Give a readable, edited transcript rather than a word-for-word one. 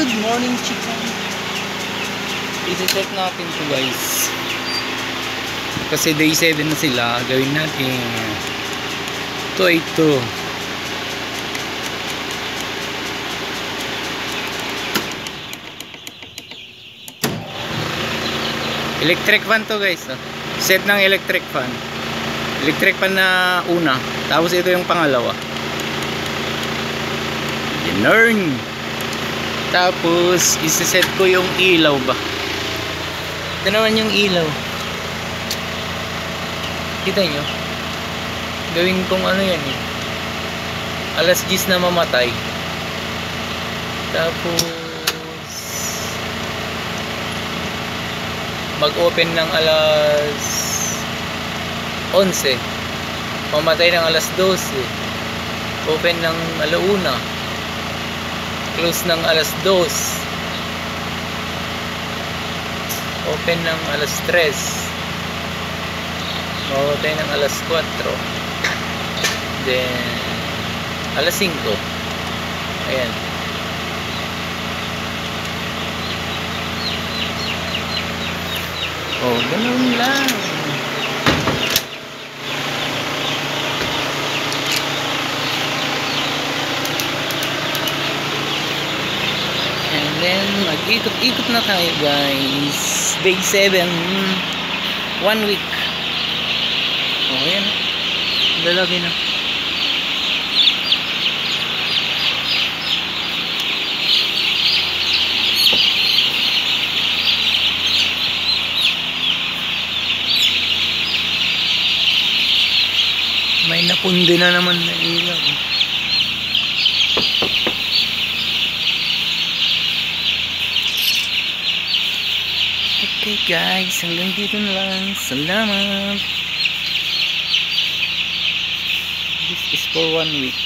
Good morning, chicken. I-check natin to, guys. Kasi day 7 na sila. Gawin natin 282. Electric fan to, guys. Set ng electric fan. Electric fan na una. Tapos ito yung pangalawa. Learn. Tapos isi-set ko yung ilaw ba. Ito naman yung ilaw. Kita nyo? Gawin kong ano yan eh. Alas 10 na mamatay. Tapos mag-open ng alas 11. Mamatay ng alas 12. Open ng alauna. Close ng alas 2. Open ng alas 3. Mamatay ng alas 4. Then alas 5. Ayan. Oh, ganun lang. And then mag-ikot-ikot na tayo, guys. Day 7. 1 week. Oh, ayan. Lalaki na. May napundi na naman na ilaw. Okay, guys, hanggang dito na lang. Salamat. This is for 1 week.